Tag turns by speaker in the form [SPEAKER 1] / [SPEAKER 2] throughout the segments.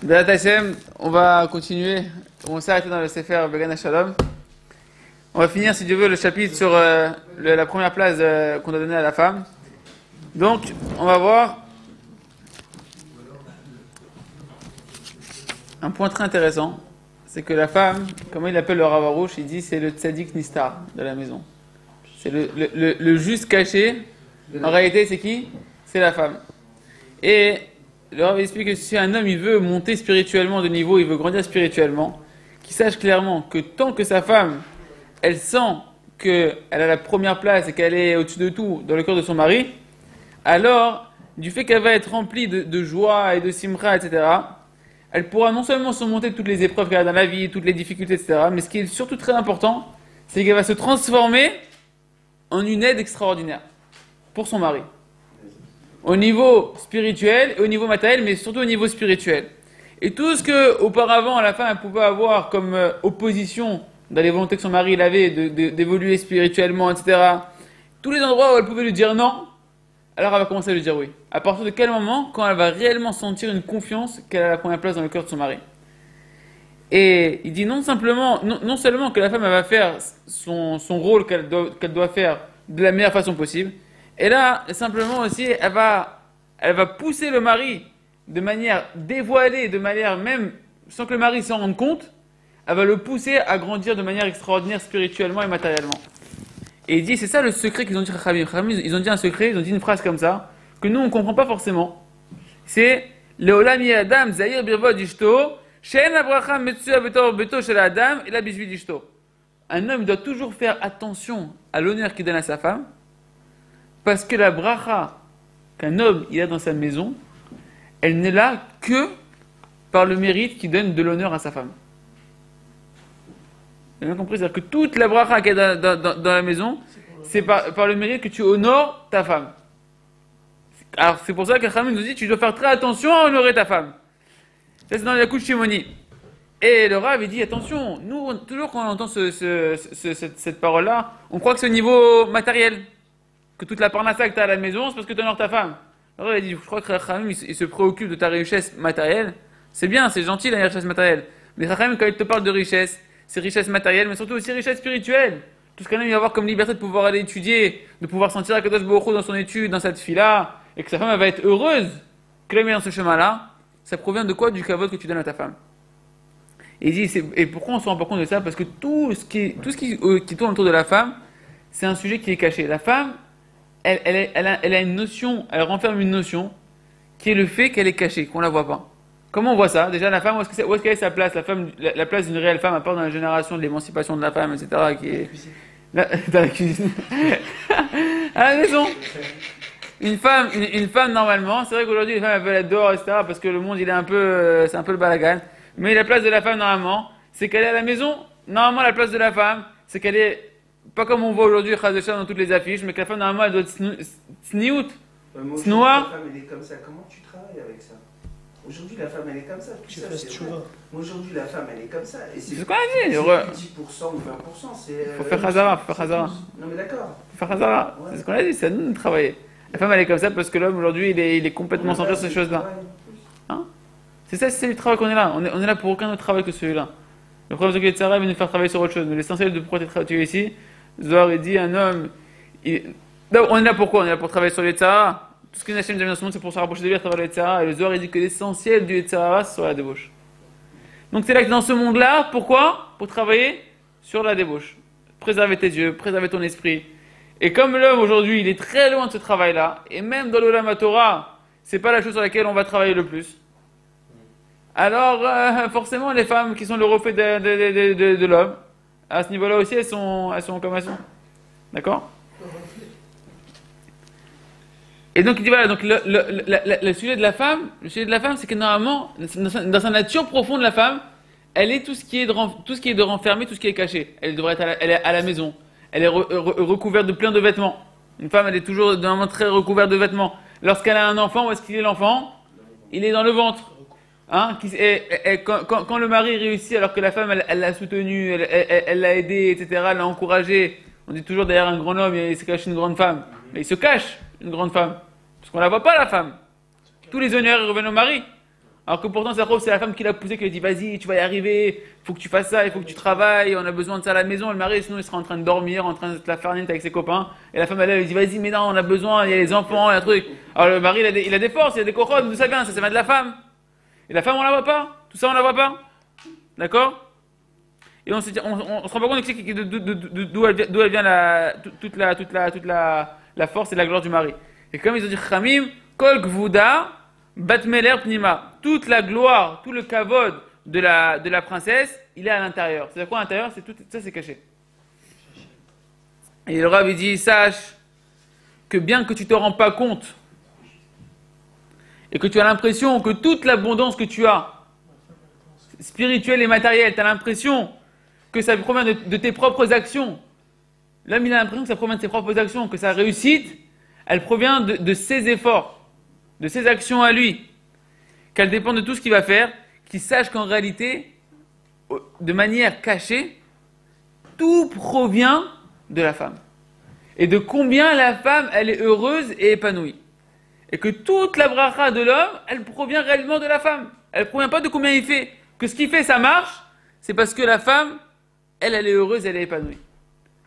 [SPEAKER 1] Béat Hashem, on va continuer. On s'est arrêté dans le Sefer Began Shalom. On va finir, si Dieu veut, le chapitre sur la première place qu'on a donnée à la femme. Donc, on va voir un point très intéressant. C'est que la femme, comment il appelle le Rav Arush, il dit c'est le tzaddik nistar de la maison. C'est le juste caché. En réalité, c'est qui? C'est la femme. Et le Rav explique que si un homme il veut monter spirituellement de niveau, il veut grandir spirituellement, qu'il sache clairement que tant que sa femme, elle sent qu'elle a la première place et qu'elle est au-dessus de tout dans le cœur de son mari, alors, du fait qu'elle va être remplie de joie et de simra, etc., elle pourra non seulement surmonter toutes les épreuves qu'elle a dans la vie, toutes les difficultés, etc., mais ce qui est surtout très important, c'est qu'elle va se transformer en une aide extraordinaire pour son mari. Au niveau spirituel et au niveau matériel, mais surtout au niveau spirituel. Et tout ce que auparavant la femme elle pouvait avoir comme opposition dans les volontés que son mari avait d'évoluer spirituellement, etc., tous les endroits où elle pouvait lui dire non, alors elle va commencer à lui dire oui. À partir de quel moment? Quand elle va réellement sentir une confiance qu'elle a la première place dans le cœur de son mari. Et il dit non seulement que la femme elle va faire son rôle qu'elle doit faire de la meilleure façon possible, et là, simplement aussi, elle va pousser le mari de manière dévoilée, de manière même sans que le mari s'en rende compte, elle va le pousser à grandir de manière extraordinaire spirituellement et matériellement. Et il dit, c'est ça le secret qu'ils ont dit Chachamim. Ils ont dit un secret, ils ont dit une phrase comme ça, que nous on ne comprend pas forcément. C'est Leolam Adam Zahir Birvod Ishto, She'en Abracha Metsuya Beto Shel Adam, et la Bishvid Ishto. Un homme doit toujours faire attention à l'honneur qu'il donne à sa femme, parce que la bracha qu'un homme il a dans sa maison, elle n'est là que par le mérite qu'il donne de l'honneur à sa femme. Vous avez bien compris? C'est-à-dire que toute la bracha qu'il y a dans la maison, c'est par le mérite que tu honores ta femme. Alors c'est pour ça que Chachamim nous dit tu dois faire très attention à honorer ta femme. Ça c'est dans la couche Shimoni. Et le Rav il dit attention, nous toujours quand on entend cette parole-là, on croit que c'est au niveau matériel. Que toute la parnassa que tu as à la maison, c'est parce que tu honores ta femme. Alors il a dit, je crois que Chachamim, il se préoccupe de ta richesse matérielle. C'est bien, c'est gentil la richesse matérielle. Mais Chachamim, quand il te parle de richesse, c'est richesse matérielle, mais surtout aussi richesse spirituelle. Tout ce qu'un homme va avoir comme liberté de pouvoir aller étudier, de pouvoir sentir la Kadosh Baruch Hu dans son étude, dans cette fille-là, et que sa femme elle va être heureuse qu'elle est dans ce chemin-là, ça provient de quoi? Du kavod que tu donnes à ta femme. Et il dit, et pourquoi on se rend pas compte de ça? Parce que tout ce qui tourne autour de la femme, c'est un sujet qui est caché. La femme, elle a une notion, elle renferme une notion qui est le fait qu'elle est cachée, qu'on la voit pas. Comment on voit ça? Déjà, la femme, où est-ce qu'elle est sa place? La femme, la place d'une réelle femme, à part dans la génération de l'émancipation de la femme, etc., qui est dans la cuisine, à la maison. Une femme normalement, c'est vrai qu'aujourd'hui les femmes elles veulent être dehors, etc., parce que le monde il est c'est un peu le balagan. Mais la place de la femme normalement, c'est qu'elle est à la maison. Normalement, la place de la femme, c'est qu'elle est pas comme on voit aujourd'hui dans toutes les affiches, mais que la femme normalement elle doit être sniout, snoa.
[SPEAKER 2] La femme elle est comme ça. Comment tu travailles avec ça? Aujourd'hui la femme elle est comme ça. Aujourd'hui la femme elle est comme ça. Et c'est
[SPEAKER 1] ce qu'on a dit.
[SPEAKER 2] 10% ou 20%.
[SPEAKER 1] Faut faire Khazara.
[SPEAKER 2] Non mais d'accord.
[SPEAKER 1] Faut faire Khazara. Ouais. C'est ce qu'on a dit, c'est à nous de travailler. La femme elle est comme ça parce que l'homme aujourd'hui il est complètement centré sur ces choses-là. Hein? C'est le travail qu'on est là. On est là pour aucun autre travail que celui-là. Le problème c'est que Sarah vient nous faire travailler sur autre chose. Mais l'essentiel de pourquoi tu es ici, Zohar il dit un homme. On est là pourquoi? On est là pour travailler sur les Tzara. Tout ce que Hachem nous a mis dans ce monde, c'est pour se rapprocher de lui à travers les Tzara. Et le Zohar il dit que l'essentiel du Tzara, c'est sur la débauche. Donc c'est là que dans ce monde-là, pourquoi? Pour travailler sur la débauche. Préserver tes yeux, préserver ton esprit. Et comme l'homme aujourd'hui, il est très loin de ce travail-là, et même dans l'Olam Torah, c'est pas la chose sur laquelle on va travailler le plus. Alors, forcément, les femmes qui sont le reflet de l'homme, à ce niveau-là aussi, elles sont comme elles sont. D'accord? Et donc, il dit voilà, donc le sujet de la femme, c'est que normalement, dans sa nature profonde, la femme, elle est tout ce qui est de renfermé, tout ce qui est caché. Elle devrait être elle est à la maison. Elle est recouverte de plein de vêtements. Une femme, elle est toujours normalement très recouverte de vêtements. Lorsqu'elle a un enfant, où est-ce qu'il est l'enfant? Il est dans le ventre. Hein? Quand le mari réussit, alors que la femme, elle l'a soutenu, elle l'a aidé, etc., elle l'a encouragé. On dit toujours derrière un grand homme, il se cache une grande femme. Mais il se cache une grande femme. Parce qu'on la voit pas, la femme. Tous les honneurs reviennent au mari. Alors que pourtant, c'est la femme qui l'a poussé, qui lui a dit, vas-y, tu vas y arriver, il faut que tu fasses ça, il faut que tu travailles, on a besoin de ça à la maison. Le mari, sinon, il sera en train de dormir, en train de se la faire avec ses copains. Et la femme, elle lui dit, vas-y, mais non, on a besoin, il y a les enfants, il y a un truc. Alors le mari, il a des forces, il a des couronnes, d'où ça vient? Ça vient de la femme. Et la femme, on la voit pas. Tout ça, on la voit pas. D'accord? Et on se rend pas compte d'où elle vient toute la force et la gloire du mari. Et comme ils ont dit, Khamim, Kol Gvuda, Batmeler Pnima. Toute la gloire, tout le kavod de la princesse, il est à l'intérieur. C'est quoi à l'intérieur? C'est tout ça, c'est caché. Et le Rav, il dit, sache que bien que tu te rends pas compte, et que tu as l'impression que toute l'abondance que tu as, spirituelle et matérielle, tu as l'impression que ça provient de tes propres actions. L'homme, il a l'impression que ça provient de ses propres actions, que sa réussite, elle provient de ses efforts, de ses actions à lui, qu'elle dépend de tout ce qu'il va faire, qu'il sache qu'en réalité, de manière cachée, tout provient de la femme. Et de combien la femme, elle est heureuse et épanouie. Et que toute la bracha de l'homme, elle provient réellement de la femme. Elle ne provient pas de combien il fait. Que ce qu'il fait, ça marche, c'est parce que la femme, elle est heureuse, elle est épanouie.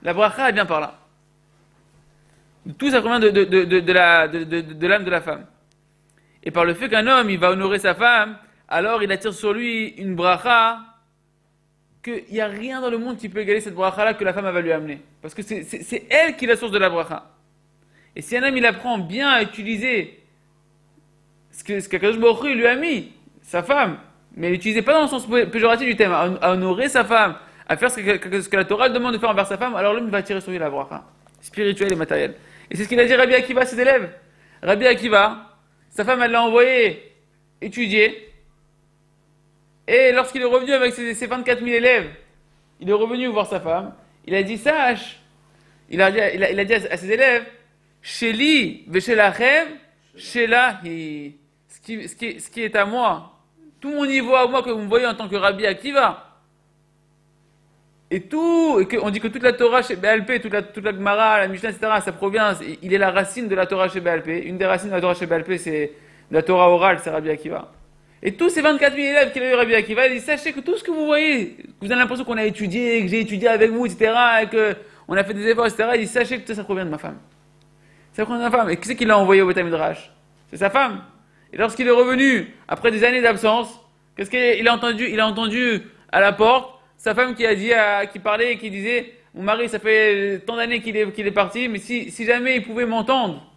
[SPEAKER 1] La bracha, elle vient par là. Tout ça provient de l'âme de la femme. Et par le fait qu'un homme, il va honorer sa femme, alors il attire sur lui une bracha, qu'il n'y a rien dans le monde qui peut égaler cette bracha-là que la femme va lui amener. Parce que c'est elle qui est la source de la bracha. Et si un homme, il apprend bien à utiliser ce qu'Akadosh Baruch Hu lui a mis, sa femme, mais l'utilisait pas dans le sens péjoratif du thème, à honorer sa femme, à faire ce que la Torah demande de faire envers sa femme, alors l'homme va attirer sur lui la bracha, spirituelle et matérielle. Et c'est ce qu'il a dit Rabbi Akiva à ses élèves. Rabbi Akiva, sa femme, elle l'a envoyé étudier, et lorsqu'il est revenu avec ses 24 000 élèves, il est revenu voir sa femme, il a dit, sache, il a dit à ses élèves, Sheli, Veshelachem, Shelahi. Ce qui est à moi, tout mon niveau à moi que vous me voyez en tant que Rabbi Akiva, on dit que toute la Torah chez BLP, toute la Gemara, la Mishnah, etc., ça provient, il est la racine de la Torah chez BLP. Une des racines de la Torah chez BLP, c'est la Torah orale, c'est Rabbi Akiva. Et tous ces 24 000 élèves qu'il a eu Rabbi Akiva, il dit, sachez que tout ce que vous voyez, que vous avez l'impression qu'on a étudié, que j'ai étudié avec vous, etc., et qu'on a fait des efforts, etc., il dit, sachez que tout ça provient de ma femme. Ça provient de ma femme. Et qui c'est qui l'a envoyé au Beth Midrash? C'est sa femme. Et lorsqu'il est revenu, après des années d'absence, qu'est-ce qu'il a entendu? Il a entendu à la porte sa femme qui parlait et qui disait, mon mari, ça fait tant d'années qu'il est parti, mais si jamais il pouvait m'entendre,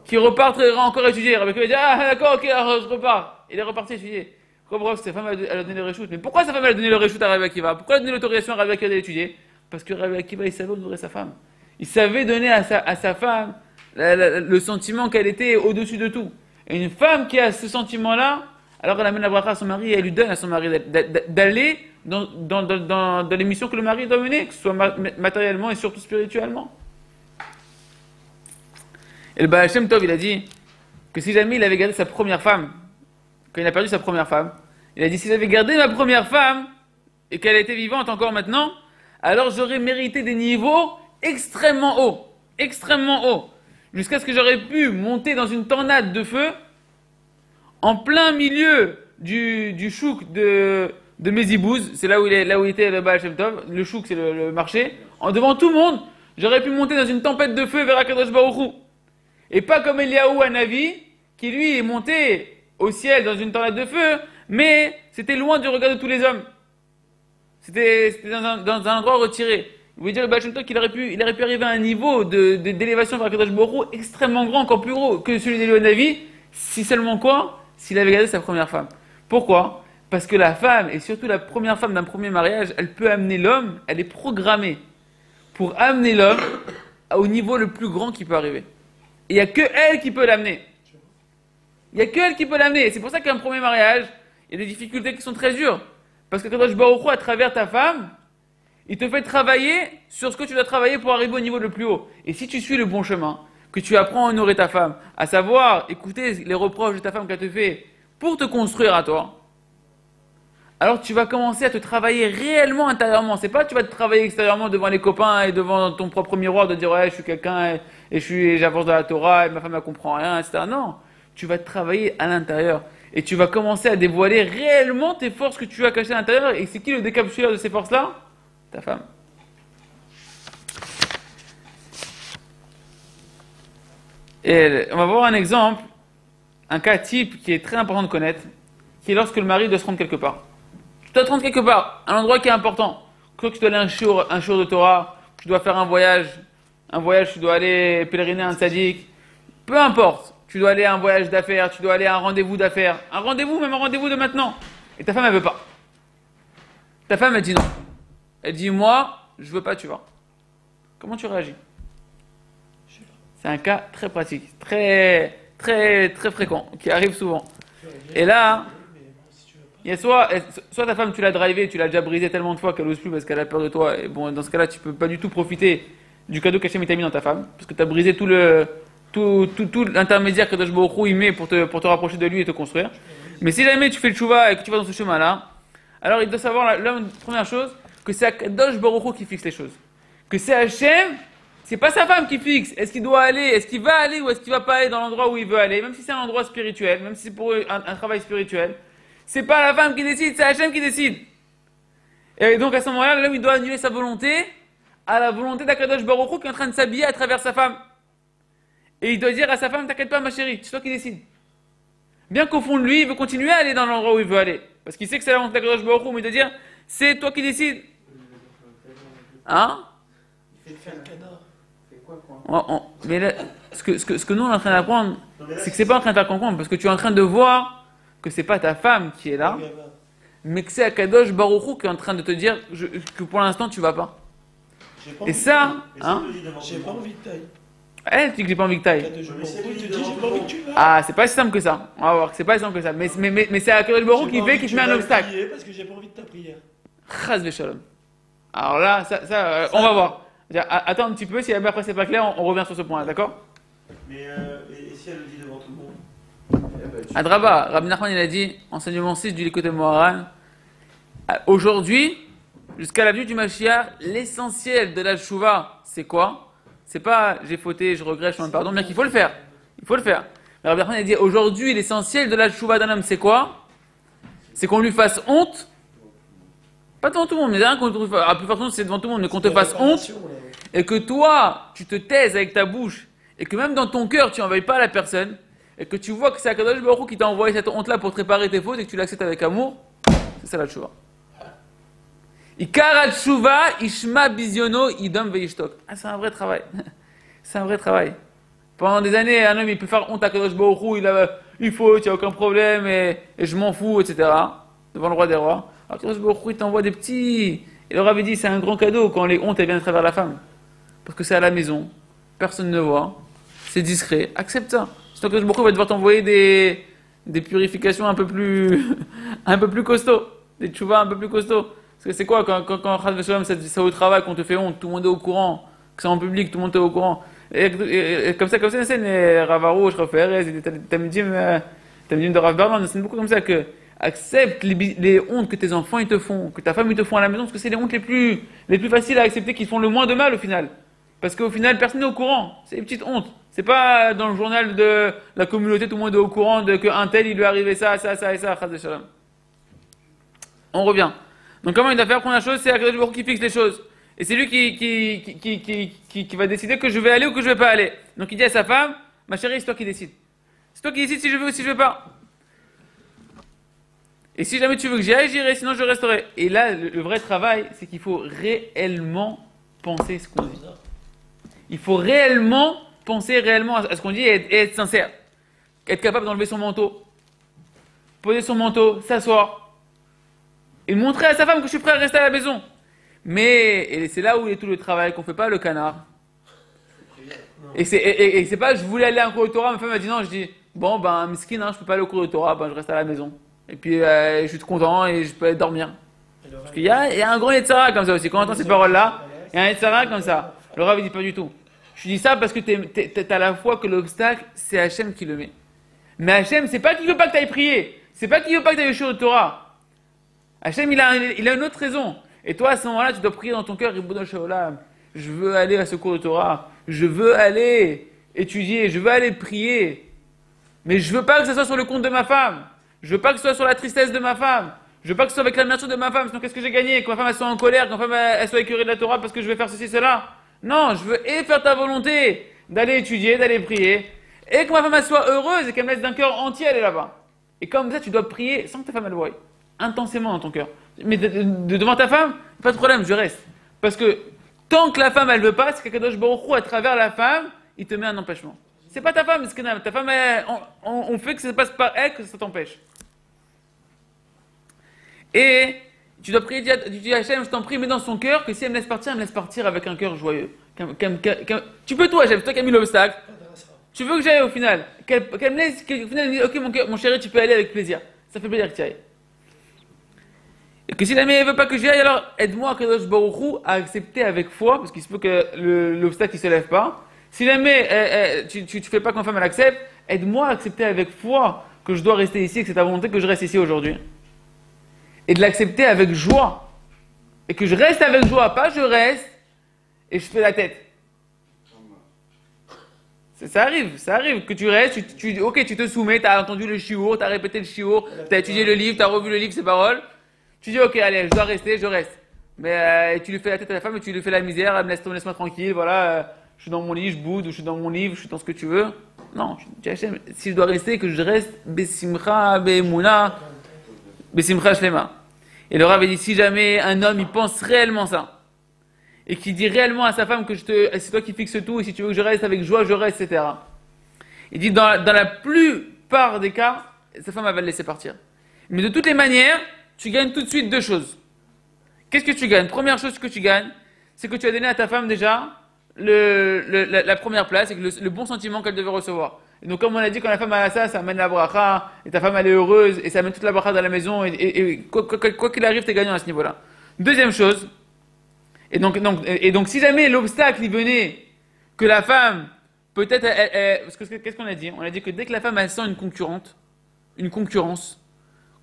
[SPEAKER 1] qu'il reparte encore étudier. Rabbi Akiva dit, ah d'accord, ok, alors je repars. Il est reparti étudier. Pourquoi sa femme elle a donné le réchout? Mais pourquoi sa femme elle a donné le réchout à Rabbi Akiva? Pourquoi elle a donné l'autorisation à Rabbi Akiva d'étudier? Parce que Rabbi Akiva, il savait honorer sa femme. Il savait donner à sa femme le sentiment qu'elle était au-dessus de tout. Et une femme qui a ce sentiment-là, alors elle amène la bracha à son mari et elle lui donne à son mari d'aller dans les missions que le mari doit mener, que ce soit matériellement et surtout spirituellement. Et le Baal Shem Tov, il a dit que si jamais il avait gardé sa première femme, quand il a perdu sa première femme, il a dit, si j'avais gardé ma première femme et qu'elle était vivante encore maintenant, alors j'aurais mérité des niveaux extrêmement hauts, jusqu'à ce que j'aurais pu monter dans une tornade de feu en plein milieu du chouk de Mézibouz, c'est là où était le Baal Shem Tov, le chouk c'est le marché, devant tout le monde, j'aurais pu monter dans une tempête de feu vers Akadosh Baruch Hu. Et pas comme Eliaou Hanavi, qui lui est monté au ciel dans une tornade de feu, mais c'était loin du regard de tous les hommes. C'était dans un endroit retiré. Vous voulez dire le Baal Shem Tov qu'il aurait pu arriver à un niveau d'élévation vers Akadosh Baruch Hu extrêmement grand, encore plus gros que celui d'Eliaou Hanavi, si seulement quoi? S'il avait gardé sa première femme. Pourquoi? Parce que la femme, et surtout la première femme d'un premier mariage, elle peut amener l'homme, elle est programmée pour amener l'homme au niveau le plus grand qui peut arriver. Et il n'y a que elle qui peut l'amener. Il n'y a que elle qui peut l'amener. Et c'est pour ça qu'un premier mariage, il y a des difficultés qui sont très dures. Parce que Kadosh Baruch Hu, à travers ta femme, il te fait travailler sur ce que tu dois travailler pour arriver au niveau le plus haut. Et si tu suis le bon chemin, que tu apprends à honorer ta femme, à savoir écouter les reproches de ta femme qu'elle te fait pour te construire à toi, alors tu vas commencer à te travailler réellement intérieurement. C'est pas que tu vas te travailler extérieurement devant les copains et devant ton propre miroir de dire ouais je suis quelqu'un et j'avance dans la Torah et ma femme ne comprend rien, etc. Non, tu vas te travailler à l'intérieur. Et tu vas commencer à dévoiler réellement tes forces que tu as cachées à l'intérieur. Et c'est qui le décapsuleur de ces forces-là? Ta femme. Et on va voir un exemple, un cas type qui est très important de connaître, qui est lorsque le mari doit se rendre quelque part. Tu dois te rendre quelque part, un endroit qui est important. Que tu dois aller un jour de Torah, tu dois faire un voyage, tu dois aller pèleriner un tzaddik, peu importe. Tu dois aller à un voyage d'affaires, tu dois aller à un rendez-vous d'affaires, un rendez-vous, même un rendez-vous de maintenant. Et ta femme, elle veut pas. Ta femme, elle dit non. Elle dit, moi, je veux pas, tu vas. Comment tu réagis? C'est un cas très pratique, très fréquent, qui arrive souvent. Et là, il y a soit ta femme, tu l'as drivé, tu l'as déjà brisé tellement de fois qu'elle n'ose plus parce qu'elle a peur de toi. Et bon, dans ce cas-là, tu peux pas du tout profiter du cadeau qu'Hachem t'a mis dans ta femme, parce que tu as brisé tout l'intermédiaire que Kadosh Baruch Hu il met pour te rapprocher de lui et te construire. Mais si jamais tu fais le tchouva et que tu vas dans ce chemin-là, alors il doit savoir la première chose, que c'est Kadosh Baruch Hu qui fixe les choses. Que c'est Hachem, c'est pas sa femme qui fixe. Est-ce qu'il doit aller, est-ce qu'il va aller ou est-ce qu'il va pas aller dans l'endroit où il veut aller, même si c'est un endroit spirituel, même si c'est pour un travail spirituel. C'est pas la femme qui décide, c'est Hachem qui décide. Et donc à ce moment-là, l'homme il doit annuler sa volonté à la volonté d'Akadosh Baruch Hu qui est en train de s'habiller à travers sa femme. Et il doit dire à sa femme, t'inquiète pas ma chérie, c'est toi qui décides. Bien qu'au fond de lui, il veut continuer à aller dans l'endroit où il veut aller. Parce qu'il sait que c'est la volonté d'Akadosh Baruch Hu, mais il doit dire, c'est toi qui décides. Hein?
[SPEAKER 2] Il fait le canard.
[SPEAKER 1] Mais là, ce que nous on est en train d'apprendre, c'est que c'est pas en train de faire comprendre, parce que tu es en train de voir que c'est pas ta femme qui est là, mais que c'est Akadosh Baruch Hu qui est en train de te dire que pour l'instant tu vas pas. Et ça, hein?
[SPEAKER 3] J'ai pas envie de taille.
[SPEAKER 1] Elle dit que j'ai pas envie que t'ailles. Ah, c'est pas si simple que ça. On va voir que c'est pas si simple que ça. Mais c'est Akadosh Baruch Hu qui fait qu'il te met un obstacle.
[SPEAKER 3] Parce que j'ai pas envie de ta prière.
[SPEAKER 1] Chas v'shalom. Alors là, on va voir. Attends un petit peu, si après c'est pas clair, on revient sur ce point, d'accord?
[SPEAKER 2] Mais et si elle le dit devant tout le monde?
[SPEAKER 1] Adraba, Rabbi Nachman il a dit, enseignement 6 du Likutei Moharan, aujourd'hui, jusqu'à la venue du Mashiach, l'essentiel de la Tchouva, c'est quoi? C'est pas j'ai fauté, je regrette, je demande pardon, bien qu'il faut le faire. Il faut le faire. Mais Rabbi Nachman il a dit, aujourd'hui, l'essentiel de la Tchouva d'un homme, c'est quoi? C'est qu'on lui fasse honte. Pas devant tout le monde, mais rien qu'on te fasse. À plus forte c'est devant tout le monde, mais qu'on te fasse honte. Et que toi, tu te taises avec ta bouche. Et que même dans ton cœur, tu n'en veuilles pas à la personne. Et que tu vois que c'est Akadosh Baruch Hu qui t'a envoyé cette honte-là pour te réparer tes fautes et que tu l'acceptes avec amour. C'est ça la tchouva. Ikara tchouva, ishma bizyono, idam veishtok. Ah, c'est un vrai travail. C'est un vrai travail. Pendant des années, un homme, il peut faire honte à Akadosh Baruch Hu, il faut, il n'y a aucun problème, et je m'en fous, etc. Devant le roi des rois. Alors Akadosh Baruch Hu, il t'envoie des petits. Et le rabbi dit, c'est un grand cadeau quand les hontes, elles viennent à travers la femme. Parce que c'est à la maison, personne ne voit, c'est discret, accepte ça. Sinon Akadosh Baruch Hu va devoir t'envoyer des purifications un peu plus costauds, des tchouvas un peu plus costauds. Parce que c'est quoi quand ça au travail, qu'on te fait honte, tout le monde est au courant, que c'est en public, tout le monde est au courant. Et comme ça, c'est les Ravarouche, Rafaérez, les Tamidim de Rav Berman, c'est beaucoup comme ça que accepte les hontes que tes enfants ils te font, que ta femme ils te font à la maison, parce que c'est les hontes les plus faciles à accepter, qui font le moins de mal au final. Parce qu'au final, personne n'est au courant. C'est des petites hontes. C'est pas dans le journal de la communauté, tout le monde est au courant de qu'un tel, il lui est arrivé ça et ça. Chas v'shalom. On revient. Donc comment il doit faire? Première chose, c'est Akadosh Baruch Hu qui fixe les choses. Et c'est lui qui va décider que je vais aller ou que je vais pas aller. Donc il dit à sa femme, ma chérie, c'est toi qui décides. C'est toi qui décides si je veux ou si je veux pas. Et si jamais tu veux que j'y aille, j'irai, sinon je resterai. Et là, le vrai travail, c'est qu'il faut réellement penser ce qu'on dit. Il faut réellement penser à ce qu'on dit et être sincère. Être capable d'enlever son manteau. Poser son manteau, s'asseoir. Et montrer à sa femme que je suis prêt à rester à la maison. Mais, et c'est là où est tout le travail, qu'on ne fait pas le canard. Et c'est pas, je voulais aller à un cours de Torah, ma femme m'a dit non, je dis, bon, ben, miskin, je peux pas aller au cours de Torah, ben, je reste à la maison. Et puis, je suis content et je peux aller dormir. Parce qu'il y a un grand Yetzara comme ça aussi. Quand on entend ces paroles-là, il y a un Yetzara comme ça. Le Rav, il dit pas du tout. Je dis ça parce que t'as la foi que l'obstacle, c'est Hachem qui le met. Mais Hachem, c'est pas qu'il veut pas que tu ailles prier. C'est pas qu'il veut pas que tu ailles au cours de Torah. Hachem, il a une autre raison. Et toi, à ce moment-là, tu dois prier dans ton cœur, Ribono Shalom, je veux aller à ce cours de Torah. Je veux aller étudier. Je veux aller prier. Mais je veux pas que ce soit sur le compte de ma femme. Je veux pas que ce soit sur la tristesse de ma femme. Je veux pas que ce soit avec l'amertume de ma femme. Sinon, qu'est-ce que j'ai gagné? Que ma femme elle soit en colère, que ma femme elle soit écœurée de la Torah parce que je vais faire ceci, cela. Non, je veux et faire ta volonté d'aller étudier, d'aller prier, et que ma femme elle soit heureuse et qu'elle me laisse d'un cœur entier aller là-bas. Et comme ça, tu dois prier sans que ta femme elle voie, intensément dans ton cœur. Mais devant ta femme, pas de problème, je reste. Parce que tant que la femme elle veut pas, c'est qu'Akadosh Baruch Hu, à travers la femme, il te met un empêchement. C'est pas ta femme, c'est ta femme, on fait que ça passe par elle que ça t'empêche. Et tu dois prier, tu dis Hachem, je t'en prie, mets dans son cœur que si elle me laisse partir avec un cœur joyeux. Tu peux toi, Hachem, c'est toi qui as mis l'obstacle. Tu veux que j'aille au final. Qu'elle me laisse, qu'au final, elle me dit, ok mon chéri, tu peux aller avec plaisir. Ça fait plaisir que tu ailles. Et que si la mère ne veut pas que j'y aille, alors aide-moi, Kadosh Baruch Hu, à accepter avec foi, parce qu'il se peut que l'obstacle ne se lève pas. Si jamais tu fais pas que ma femme elle accepte, aide-moi à accepter avec foi que je dois rester ici et que c'est ta volonté que je reste ici aujourd'hui. Et de l'accepter avec joie. Et que je reste avec joie, pas je reste et je fais la tête. Ça arrive que tu restes, ok, tu te soumets, tu as entendu le shiur, tu as répété le shiur, tu as étudié le livre, tu as revu le livre, ses paroles. Tu dis, ok, allez, je dois rester, je reste. Mais tu lui fais la tête à la femme et tu lui fais la misère, elle me laisse-moi tranquille, voilà, je suis dans mon lit, je boude, ou je suis dans mon livre, je suis dans ce que tu veux. Non, tu dis, Hachem, si je dois rester, que je reste, besimcha, be'emuna, besimcha shlema. Et le Rav dit, si jamais un homme, il pense réellement ça, et qui dit réellement à sa femme que c'est toi qui fixes tout, et si tu veux que je reste avec joie, je reste, etc. Il dit, dans la plupart des cas, sa femme, elle va le laisser partir. Mais de toutes les manières, tu gagnes tout de suite deux choses. Qu'est-ce que tu gagnes? Première chose que tu gagnes, c'est que tu as donné à ta femme déjà la première place et que le bon sentiment qu'elle devait recevoir. Et donc, comme on a dit, quand la femme a ça, ça amène la bracha, et ta femme elle est heureuse, et ça amène toute la bracha dans la maison, et quoi qu'il arrive, tu es gagnant à ce niveau-là. Deuxième chose, et donc si jamais l'obstacle il venait que la femme, peut-être, parce que qu'est-ce qu'on a dit? On a dit que dès que la femme elle sent une concurrence,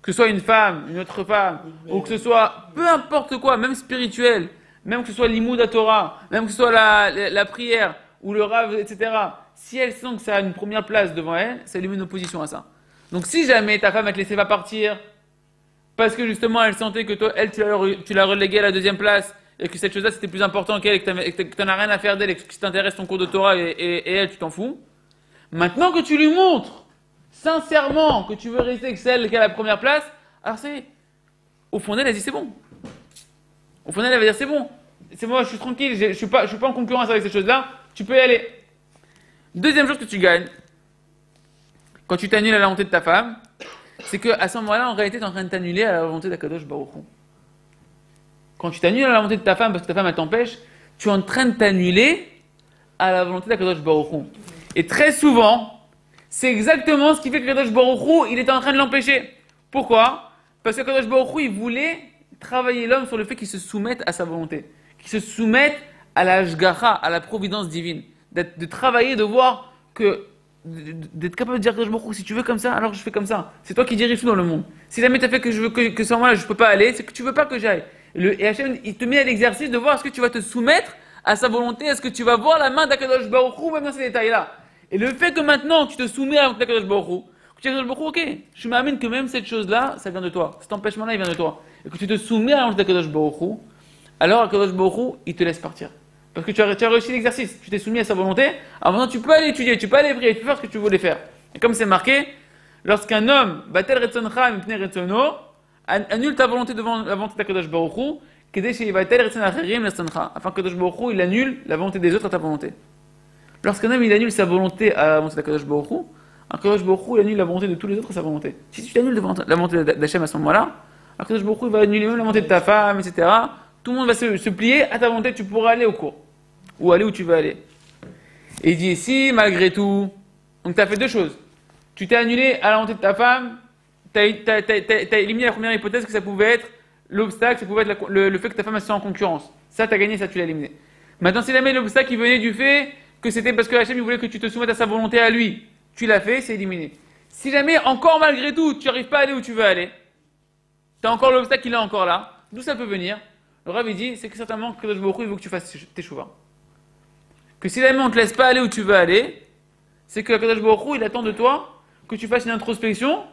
[SPEAKER 1] que ce soit une femme, une autre femme, ou que ce soit peu importe quoi, même spirituel, même que ce soit l'imoud à Torah, même que ce soit la prière, ou le rav, etc. Si elle sent que ça a une première place devant elle, ça lui met une opposition à ça. Donc si jamais ta femme elle te laissait pas partir, parce que justement elle sentait que toi, elle, tu l'as reléguée à la deuxième place, et que cette chose-là c'était plus important qu'elle, et que tu n'en as rien à faire d'elle, et que ce qui t'intéresse ton cours de Torah, et elle, tu t'en fous. Maintenant que tu lui montres sincèrement que tu veux rester avec celle qui a la première place, alors c'est, au fond d'elle, elle dit c'est bon. Au fond d'elle, elle va dire c'est bon. C'est moi, je suis tranquille, je suis pas en concurrence avec ces choses-là, tu peux y aller. Deuxième chose que tu gagnes, quand tu t'annules à la volonté de ta femme, c'est qu'à ce moment-là, en réalité, tu es en train de t'annuler à la volonté d'Akadosh Baruch Hu. Quand tu t'annules à la volonté de ta femme parce que ta femme elle t'empêche, tu es en train de t'annuler à la volonté d'Akadosh Baruch Hu. Et très souvent, c'est exactement ce qui fait que Kadosh Baruch Hu, il était en train de l'empêcher. Pourquoi? Parce que Kadosh Baruch Hu, il voulait travailler l'homme sur le fait qu'il se soumette à sa volonté, qu'il se soumette à la Hashgacha, à la providence divine, de travailler, de voir que, d'être capable de dire Kadosh Baruch Hu, si tu veux comme ça, alors je fais comme ça. C'est toi qui diriges tout dans le monde. Si jamais tu as fait que je veux que ce moment-là, je peux pas aller, c'est que tu veux pas que j'aille. Et Hachem, il te met à l'exercice de voir est-ce que tu vas te soumettre à sa volonté, est-ce que tu vas voir la main d'Akadosh Baruch Hu, même dans ces détails-là. Et le fait que maintenant tu te soumets à Akadosh Baruch Hu, que tu dis à Akadosh Baruch Hu, ok, je m'amène que même cette chose-là, ça vient de toi. Cet empêchement-là, il vient de toi. Et que tu te soumets à Akadosh Baruch Hu, alors Akadosh Baruch Hu, il te laisse partir. Parce que tu as réussi l'exercice, tu t'es soumis à sa volonté, alors maintenant tu peux aller étudier, tu peux aller prier, tu peux faire ce que tu voulais faire. Et comme c'est marqué, lorsqu'un homme, batel retzoncha mipnei retzono, annule ta volonté devant la volonté d'Akadosh Baruch Hu, afin que Kadosh Baruch Hu, il annule la volonté des autres à ta volonté. Lorsqu'un homme il annule sa volonté à la volonté d'Akadosh Baruch Hu, Kadosh Baruch Hu il annule la volonté de tous les autres à sa volonté. Si tu annules la volonté d'Hachem à ce moment-là, Kadosh Baruch Hu il va annuler même la volonté de ta femme, etc. Tout le monde va se plier à ta volonté, tu pourras aller au cours. Ou aller où tu veux aller. Et il dit, si malgré tout, donc tu as fait deux choses. Tu t'es annulé à la volonté de ta femme, tu as éliminé la première hypothèse que ça pouvait être l'obstacle, ça pouvait être le fait que ta femme soit en concurrence. Ça, tu as gagné, ça, tu l'as éliminé. Maintenant, si jamais l'obstacle il venait du fait que c'était parce que Hachem il voulait que tu te soumettes à sa volonté à lui, tu l'as fait, c'est éliminé. Si jamais, encore malgré tout, tu n'arrives pas à aller où tu veux aller, tu as encore l'obstacle, il est encore là, d'où ça peut venir? Le Rav il dit, c'est que certainement que Kadosh Baruch Hu il veut que tu fasses tes chouvas. Que si jamais on ne te laisse pas aller où tu veux aller, c'est que Kadosh Baruch Hu il attend de toi que tu fasses une introspection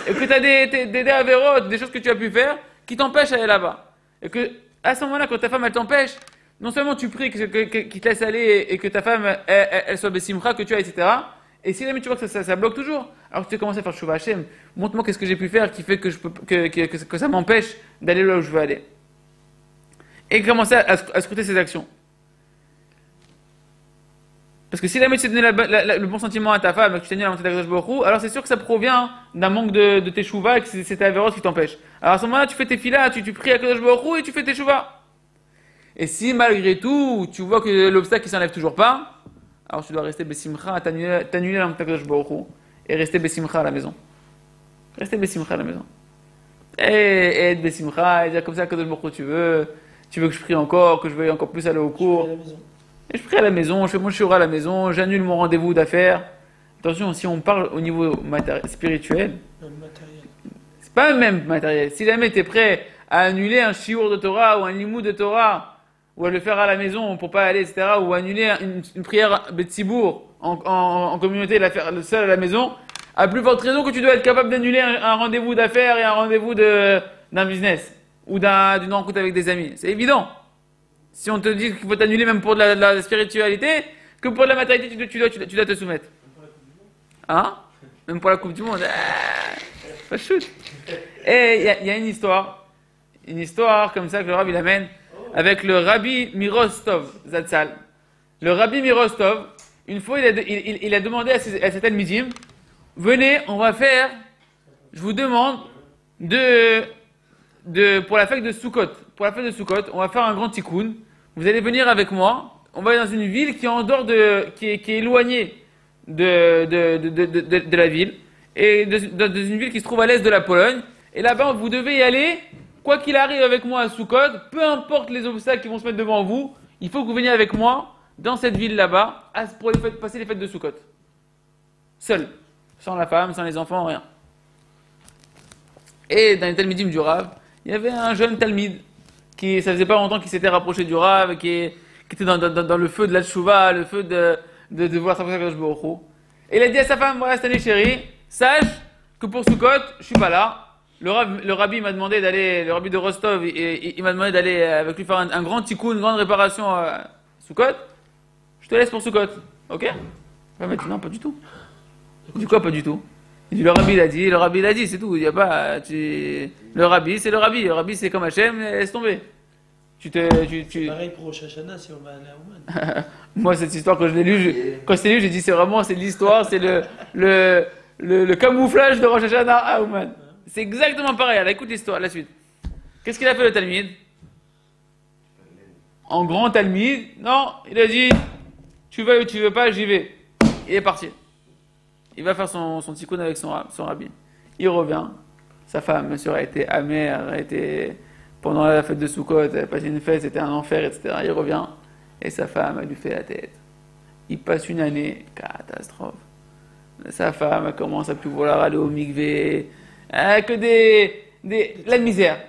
[SPEAKER 1] et que tu as des avérotes, des choses que tu as pu faire, qui t'empêchent d'aller là-bas. Et que, à ce moment-là, quand ta femme, elle t'empêche, non seulement tu pries qu'il te laisse aller et que ta femme, elle soit bessimcha, que tu as, etc. Et si jamais tu vois que ça bloque toujours, alors que tu commences à faire Shuvah Hashem, montre-moi qu'est-ce que j'ai pu faire qui fait que, que ça m'empêche d'aller là où je veux aller. Et commencer à scruter ses actions. Parce que si jamais tu t'es donné le bon sentiment à ta femme et que tu t'es donné la montée d'Akadosh Baruch Hu, alors c'est sûr que ça provient d'un manque de tes shuvah et que c'est ta avéros qui t'empêche. Alors à ce moment-là, tu fais tes filas, tu pries à Akadosh Baruch Hu et tu fais tes shuvah. Et si malgré tout, tu vois que l'obstacle ne s'enlève toujours pas, alors tu dois rester bessimcha, t'annuler la montée d'Akadosh Baruch Hu et rester bessimcha à la maison. Rester bessimcha à la maison. Et être bessimcha, et dire comme ça Akadosh Baruch Hu tu veux que je prie encore, que je veuille encore plus aller au cours. Et je prie à la maison, je fais mon shura à la maison, j'annule mon rendez-vous d'affaires. Attention, si on parle au niveau spirituel, c'est pas même matériel. Si jamais tu es prêt à annuler un shiur de Torah ou un limud de Torah, ou à le faire à la maison pour pas aller, etc., ou annuler une prière betsibour en communauté, la faire seul à la maison, à plus forte raison que tu dois être capable d'annuler un rendez-vous d'affaires et un rendez-vous d'un business ou d'une rencontre avec des amis. C'est évident. Si on te dit qu'il faut t'annuler même pour de la spiritualité, que pour de la matérialité, tu dois te soumettre. Hein? Même pour la Coupe du Monde. Pas chute. Et il y a une histoire comme ça que le Rabbi l'amène avec le Rabbi Mirostov Zatzal. Le Rabbi Mirostov, une fois, il a demandé à ses talmidim, venez, on va faire, je vous demande pour la fête de Sukkot. Pour la fête de Sukkot, on va faire un grand tikkun. Vous allez venir avec moi. On va aller dans une ville qui est en dehors qui est éloignée de la ville. Et dans une ville qui se trouve à l'est de la Pologne. Et là-bas, vous devez y aller. Quoi qu'il arrive avec moi à Sukkot, peu importe les obstacles qui vont se mettre devant vous, il faut que vous veniez avec moi dans cette ville là-bas pour passer les fêtes de Sukkot. Seul. Sans la femme, sans les enfants, rien. Et dans les talmidim du Rav, il y avait un jeune talmid ça faisait pas longtemps qu'il s'était rapproché du Rav, qui était dans le feu de la tchouva, le feu de voir sa Kadosh Baruch Hu. Et il a dit à sa femme, voilà, cette année chérie, sache que pour Sukkot, je suis pas là. Le rabbi m'a demandé d'aller, le rabbi de Rostov, il m'a demandé d'aller avec lui faire un grand tikkun, une grande réparation à Sukkot. Je te laisse pour Sukkot. Ok? Elle m'a dit non, pas du tout. Du quoi, pas du tout? Il dit, le rabbi l'a dit, c'est tout. Il y a pas, le rabbi, c'est le rabbi. Le rabbi, c'est comme Hachem, laisse tomber.
[SPEAKER 3] C'est pareil pour Rosh Hashanah si on va aller à Ouman.
[SPEAKER 1] Moi, cette histoire, quand je l'ai lu, j'ai dit, c'est l'histoire, c'est le camouflage de Rosh Hashanah à Ouman. C'est exactement pareil. Alors, écoute l'histoire, la suite. Qu'est-ce qu'il a fait le Talmid? En grand Talmid, non, il a dit, tu veux ou tu veux pas, j'y vais. Il est parti. Il va faire son tikkun avec son rabbi. Il revient. Sa femme, bien sûr, a été amère, pendant la fête de Sukkot, elle a passé une fête, c'était un enfer, etc. Il revient, et sa femme a lui fait la tête. Il passe une année, catastrophe. Sa femme commence à plus vouloir aller au mikvé, que la misère.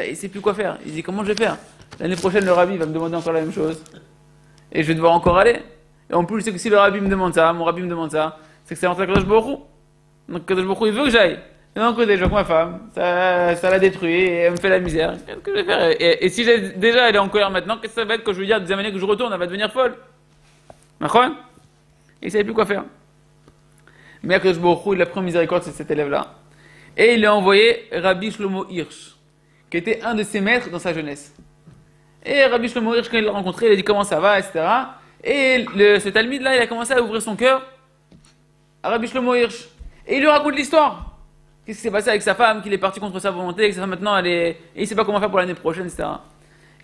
[SPEAKER 1] Et il sait plus quoi faire. Il dit, comment je vais faire? L'année prochaine, le rabbi va me demander encore la même chose. Et je vais devoir encore aller. Et en plus, je sais que si le rabbi me demande ça, mon rabbi me demande ça, c'est que c'est entre Kadosh Baruch Hu. Donc Kadosh Baruch Hu, il veut que j'aille. Et d'un côté, je vois que ma femme, ça l'a détruit, et elle me fait la misère. Qu'est-ce que je vais faire? Et si déjà elle est en colère maintenant, qu'est-ce que ça va être quand je lui dis à des années que je retourne, elle va devenir folle. D'accord? Et il ne savait plus quoi faire. Mais Kadosh Baruch Hu, il a pris miséricorde sur cet élève-là. Et il lui a envoyé Rabbi Shlomo Hirsch, qui était un de ses maîtres dans sa jeunesse. Et Rabbi Shlomo Hirsch, quand il l'a rencontré, il a dit comment ça va, etc. Et ce Talmid-là, il a commencé à ouvrir son cœur à Rabbi Shlomo Hirsch. Et il lui raconte l'histoire. Qu'est-ce qui s'est passé avec sa femme, qu'il est parti contre sa volonté, que sa femme maintenant, et il ne sait pas comment faire pour l'année prochaine, etc.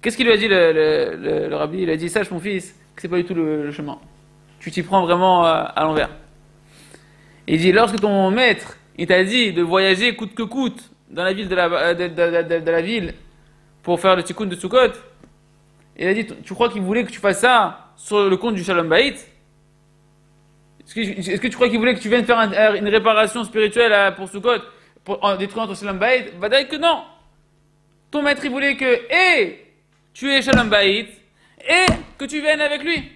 [SPEAKER 1] Qu'est-ce qu'il lui a dit le Rabbi? Il a dit, sache mon fils, que c'est pas du tout le chemin. Tu t'y prends vraiment à l'envers. Il dit, lorsque ton maître, il t'a dit de voyager coûte que coûte dans la ville de la ville pour faire le tikkun de Sukkot, il a dit, tu crois qu'il voulait que tu fasses ça sur le compte du Shalom Bayit? Est-ce que tu crois qu'il voulait que tu viennes faire une réparation spirituelle pour Sukkot, en détruisant ton Shalom Bayit? Bah d'ailleurs que non. Ton maître, il voulait que, tu es Shalom Bayit, et que tu viennes avec lui.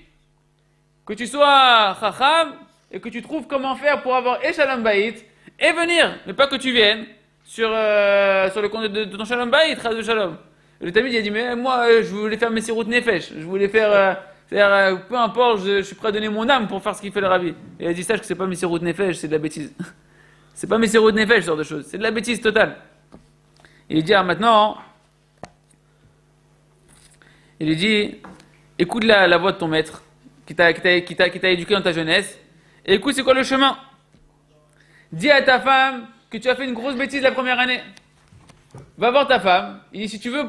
[SPEAKER 1] Que tu sois Chacham, et que tu trouves comment faire pour avoir Shalom Bayit, et venir, mais pas que tu viennes sur le compte de ton Shalom Bayit, Chas de Shalom. Et le Talmud il a dit, mais moi, je voulais faire mes Sirut Nefesh, je voulais faire, peu importe, je suis prêt à donner mon âme pour faire ce qu'il fait le Rabbi. Et il a dit, sache que c'est pas mes Sirut Nefesh, c'est de la bêtise. C'est pas mes Sirut Nefesh, ce genre de choses, c'est de la bêtise totale. Il lui dit, maintenant, il lui dit, écoute la voix de ton maître, qui t'a éduqué dans ta jeunesse, et écoute c'est quoi le chemin. Dis à ta femme que tu as fait une grosse bêtise la première année. Va voir ta femme. Il dit, si tu veux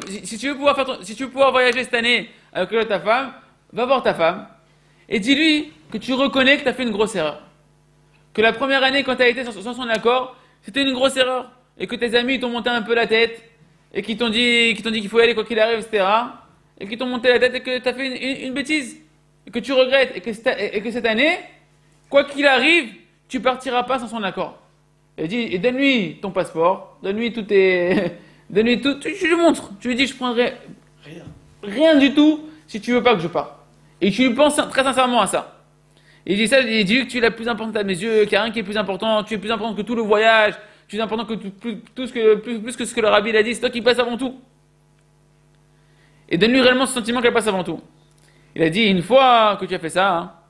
[SPEAKER 1] pouvoir voyager cette année avec ta femme, va voir ta femme, et dis-lui que tu reconnais que tu as fait une grosse erreur. Que la première année, quand tu as été sans son accord, c'était une grosse erreur, et que tes amis t'ont monté un peu la tête, et qui t'ont dit qu'il faut y aller quoi qu'il arrive, etc., et qui t'ont monté la tête et que tu as fait une bêtise, et que tu regrettes, et que cette année, quoi qu'il arrive, tu partiras pas sans son accord. Il dit, et donne-lui ton passeport, donne-lui tout tes... donne-lui tout, tu lui montres, tu lui dis, je prendrai rien du tout si tu veux pas que je parte. Et tu lui penses très sincèrement à ça. Et il dit ça, il dit que tu es la plus importante à mes yeux, qu'il n'y a rien qui est plus important, tu es plus important que tout le voyage, tu es important que plus que ce que le Rabbi a dit, c'est toi qui passes avant tout. Et donne-lui réellement ce sentiment qu'elle passe avant tout. Il a dit, une fois que tu as fait ça,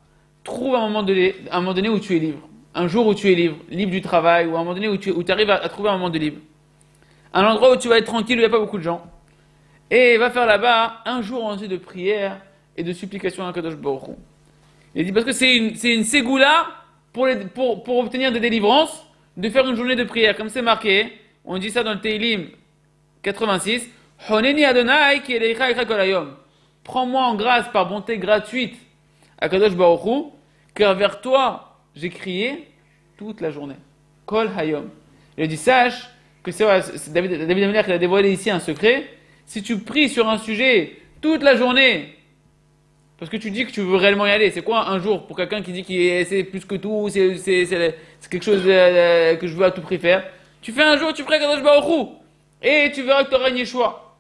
[SPEAKER 1] trouve un moment donné où tu es libre. Un jour où tu es libre du travail, ou un moment donné où tu arrives à trouver un moment de libre. Un endroit où tu vas être tranquille, où il n'y a pas beaucoup de gens. Et va faire là-bas un jour entier de prière et de supplication à Kadosh Baruch Hu. Il a dit, parce que c'est une ségoula pour obtenir des délivrances, de faire une journée de prière. Comme c'est marqué, on dit ça dans le Teilim 86, Honeni Adonai ki elecha echa kol hayom. Prends-moi en grâce par bonté gratuite à Kadosh Baruch Hu, car vers toi j'ai crié toute la journée. Kol hayom. Il a dit, sache que c'est David Amelech qui a dévoilé ici un secret. Si tu pries sur un sujet toute la journée, parce que tu dis que tu veux réellement y aller, c'est quoi un jour pour quelqu'un qui dit que c'est plus que tout, c'est quelque chose que je veux à tout prix faire. Tu fais un jour, tu pries à Kadosh Baruch Hu, et tu verras que tu auras une Yeshua.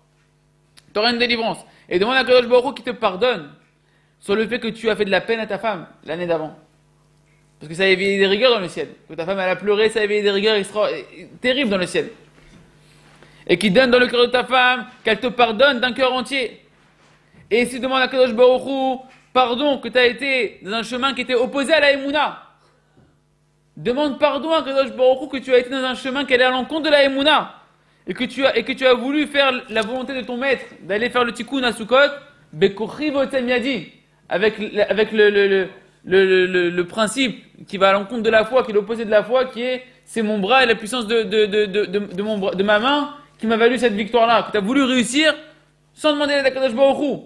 [SPEAKER 1] Tu auras une délivrance. Et demande à Kadosh Baruch Hu qui te pardonne sur le fait que tu as fait de la peine à ta femme l'année d'avant. Parce que ça a éveillé des rigueurs dans le ciel. Que ta femme elle a pleuré, ça a éveillé des rigueurs terribles dans le ciel. Et qui donne dans le cœur de ta femme, qu'elle te pardonne d'un cœur entier. Et si tu demandes à Kadosh Baruch Hu pardon que tu as été dans un chemin qui était opposé à la Emouna. Demande pardon à Kadosh Baruch Hu que tu as été dans un chemin qui allait à l'encontre de la Emouna. Et que tu as voulu faire la volonté de ton maître, d'aller faire le tikkun à Sukkot, Bekochi votem yadi, avec le principe qui va à l'encontre de la foi, qui est l'opposé de la foi, qui est c'est mon bras et la puissance de ma main qui m'a valu cette victoire-là. Que tu as voulu réussir sans demander à Kadosh Baruch Hu.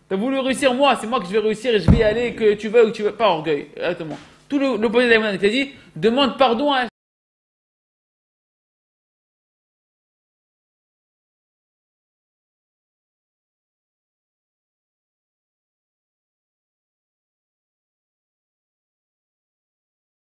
[SPEAKER 1] Tu as voulu réussir moi, c'est moi que je vais réussir et je vais y aller, que tu veux ou que tu veux pas, orgueil. Exactement. Tout l'opposé de la main. Il t'a dit, demande pardon à